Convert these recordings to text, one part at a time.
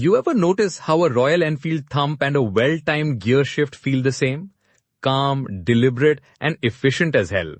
You ever notice how a Royal Enfield thump and a well-timed gear shift feel the same? Calm, deliberate, and efficient as hell.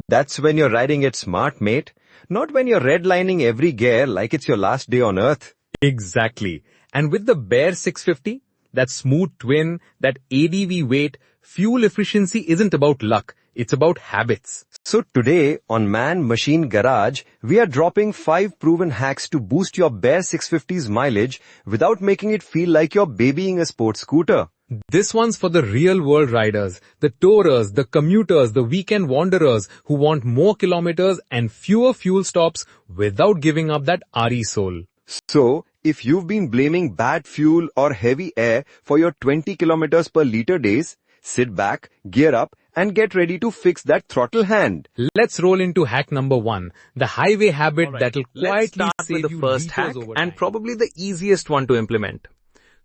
That's when you're riding it smart, mate. Not when you're redlining every gear like it's your last day on earth. Exactly. And with the Bear 650, that smooth twin, that ADV weight, fuel efficiency isn't about luck. It's about habits. So today on Man Machine Garage, we are dropping 5 proven hacks to boost your Bear 650's mileage without making it feel like you're babying a sports scooter. This one's for the real-world riders, the tourers, the commuters, the weekend wanderers who want more kilometers and fewer fuel stops without giving up that RE soul. So, if you've been blaming bad fuel or heavy air for your 20 kilometers per liter days, sit back, gear up, and get ready to fix that throttle hand. Let's roll into hack number 1, the highway habit that'll Let's quietly start save with the you first liters hack over and time. probably the easiest one to implement.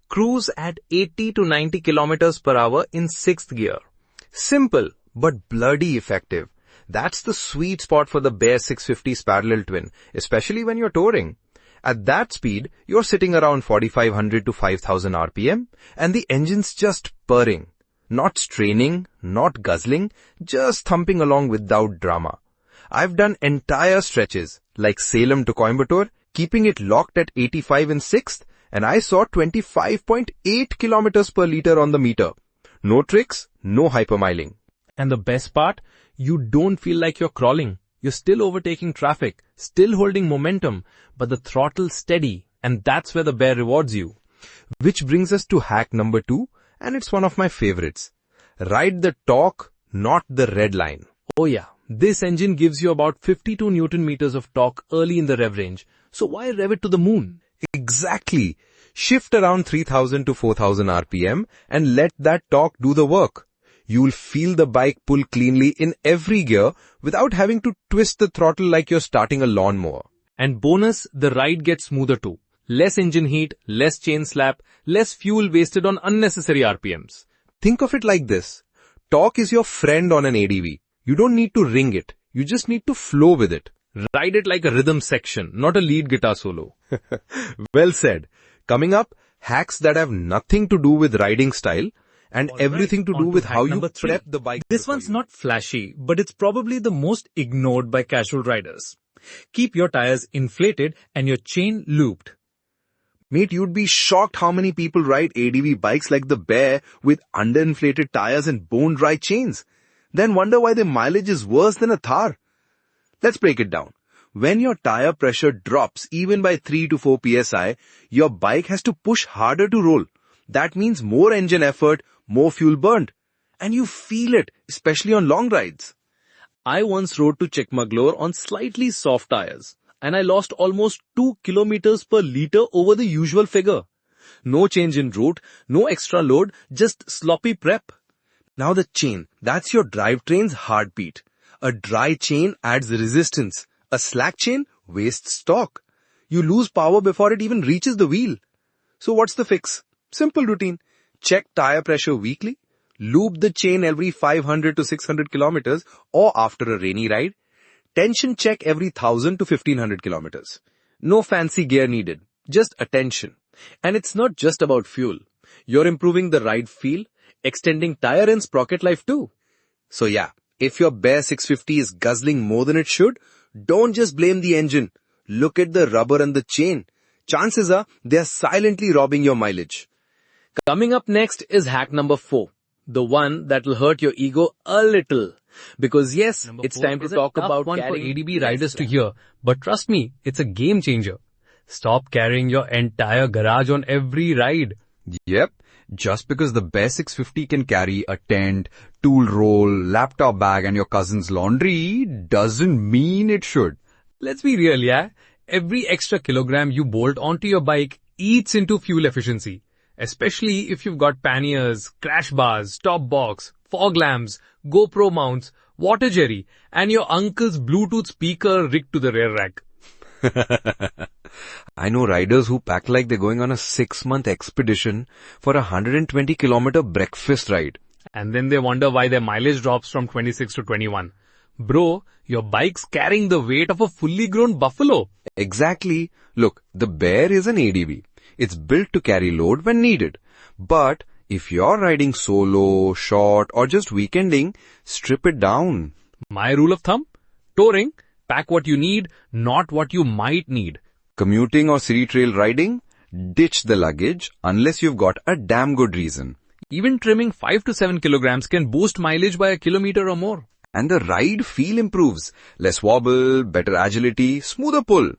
Cruise at 80 to 90 kilometers per hour in 6th gear. Simple, but bloody effective. That's the sweet spot for the Bear 650's parallel twin, especially when you're touring. At that speed, you're sitting around 4500 to 5000 RPM, and the engine's just purring. Not straining, not guzzling, just thumping along without drama. I've done entire stretches, like Salem to Coimbatore, keeping it locked at 85 in 6th, and I saw 25.8 kilometers per liter on the meter. No tricks, no hypermiling. And the best part, you don't feel like you're crawling. You're still overtaking traffic, still holding momentum, but the throttle's steady, and that's where the Bear rewards you. Which brings us to hack number 2, and it's one of my favorites. Ride the torque, not the red line. Oh yeah, this engine gives you about 52 Newton meters of torque early in the rev range, so why rev it to the moon? Exactly. Shift around 3000 to 4000 RPM and let that torque do the work. You'll feel the bike pull cleanly in every gear without having to twist the throttle like you're starting a lawnmower. And bonus, the ride gets smoother too. Less engine heat, less chain slap, less fuel wasted on unnecessary RPMs. Think of it like this. Torque is your friend on an ADV. You don't need to ring it. You just need to flow with it. Ride it like a rhythm section, not a lead guitar solo. Well said. Coming up, hacks that have nothing to do with riding style and everything to do with how you prep the bike. This one's not flashy, but it's probably the most ignored by casual riders. Keep your tires inflated and your chain looped. Mate, you'd be shocked how many people ride ADV bikes like the Bear with underinflated tires and bone-dry chains. Then wonder why their mileage is worse than a Thar. Let's break it down. When your tire pressure drops even by 3 to 4 psi, your bike has to push harder to roll. That means more engine effort, more fuel burned. And you feel it, especially on long rides. I once rode to Chikmagalur on slightly soft tires, and I lost almost 2 kilometers per liter over the usual figure. No change in route, no extra load, just sloppy prep. Now the chain, that's your drivetrain's heartbeat. A dry chain adds resistance. A slack chain wastes torque. You lose power before it even reaches the wheel. So what's the fix? Simple routine. Check tire pressure weekly. Loop the chain every 500 to 600 kilometers or after a rainy ride. Tension check every 1000 to 1500 kilometers. No fancy gear needed. Just attention. And it's not just about fuel. You're improving the ride feel, extending tire and sprocket life too. So yeah, if your Bear 650 is guzzling more than it should, don't just blame the engine. Look at the rubber and the chain. Chances are they're silently robbing your mileage. Coming up next is hack number 4. The one that will hurt your ego a little. Because yes, it's time to talk about one for ADB riders to hear. But trust me, it's a game changer. Stop carrying your entire garage on every ride. Yep. Just because the Bear 650 can carry a tent, tool roll, laptop bag and your cousin's laundry doesn't mean it should. Let's be real, yeah? Every extra kilogram you bolt onto your bike eats into fuel efficiency. Especially if you've got panniers, crash bars, top box, fog lamps, GoPro mounts, water jerry, and your uncle's Bluetooth speaker rigged to the rear rack. I know riders who pack like they're going on a 6-month expedition for a 120-kilometer breakfast ride. And then they wonder why their mileage drops from 26 to 21. Bro, your bike's carrying the weight of a fully grown buffalo. Exactly. Look, the Bear is an ADV. It's built to carry load when needed. But if you're riding solo, short, or just weekending, strip it down. My rule of thumb? Touring, pack what you need, not what you might need. Commuting or city trail riding? Ditch the luggage unless you've got a damn good reason. Even trimming 5 to 7 kilograms can boost mileage by a kilometer or more. And the ride feel improves. Less wobble, better agility, smoother pull.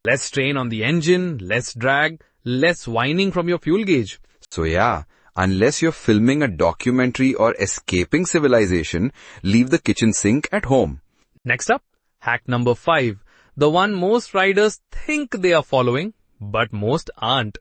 Less strain on the engine, less drag, less whining from your fuel gauge. So yeah, unless you're filming a documentary or escaping civilization, leave the kitchen sink at home. Next up, hack number 5. The one most riders think they are following, but most aren't.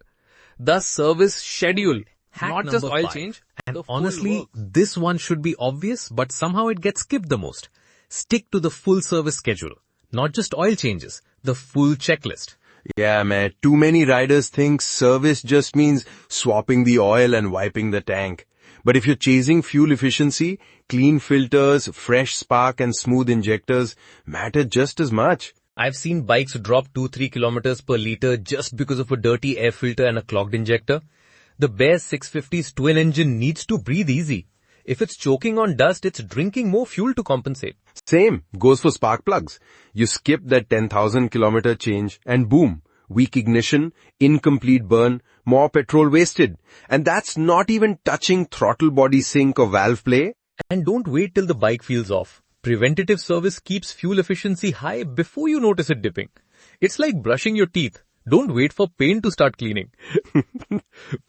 The service schedule. Hack Not just number oil 5. change. And the full honestly, works. this one should be obvious, but somehow it gets skipped the most. Stick to the full service schedule. Not just oil changes, the full checklist. Yeah, man, too many riders think service just means swapping the oil and wiping the tank. But if you're chasing fuel efficiency, clean filters, fresh spark and smooth injectors matter just as much. I've seen bikes drop 2-3 kilometers per liter just because of a dirty air filter and a clogged injector. The Bear 650's twin engine needs to breathe easy. If it's choking on dust, it's drinking more fuel to compensate. Same goes for spark plugs. You skip that 10,000 kilometer change and boom, weak ignition, incomplete burn, more petrol wasted. And that's not even touching throttle body sync or valve play. And don't wait till the bike feels off. Preventative service keeps fuel efficiency high before you notice it dipping. It's like brushing your teeth. Don't wait for pain to start cleaning.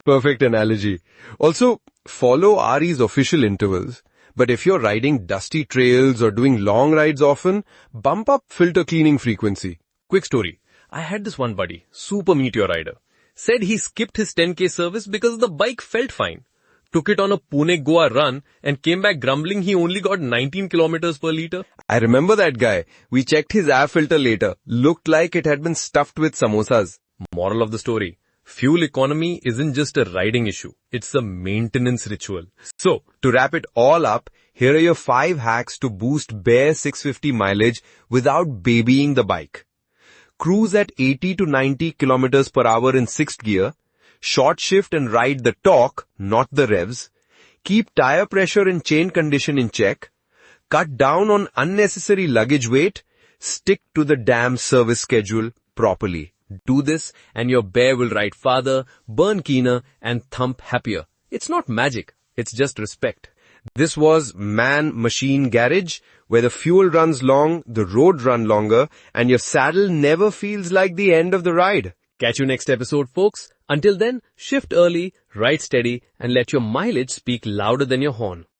Perfect analogy. Also, follow Ari's official intervals. But if you're riding dusty trails or doing long rides often, bump up filter cleaning frequency. Quick story. I had this one buddy, super meteor rider. Said he skipped his 10k service because the bike felt fine. Took it on a Pune-Goa run and came back grumbling he only got 19 kilometers per liter. I remember that guy. We checked his air filter later. Looked like it had been stuffed with samosas. Moral of the story. Fuel economy isn't just a riding issue. It's a maintenance ritual. So, to wrap it all up, here are your 5 hacks to boost Bear 650 mileage without babying the bike. Cruise at 80 to 90 kilometers per hour in 6th gear. Short shift and ride the torque, not the revs. Keep tire pressure and chain condition in check. Cut down on unnecessary luggage weight. Stick to the damn service schedule properly. Do this and your Bear will ride farther, burn keener and thump happier. It's not magic. It's just respect. This was Man Machine Garage, where the fuel runs long, the road run longer, and your saddle never feels like the end of the ride. Catch you next episode, folks. Until then, shift early, ride steady, and let your mileage speak louder than your horn.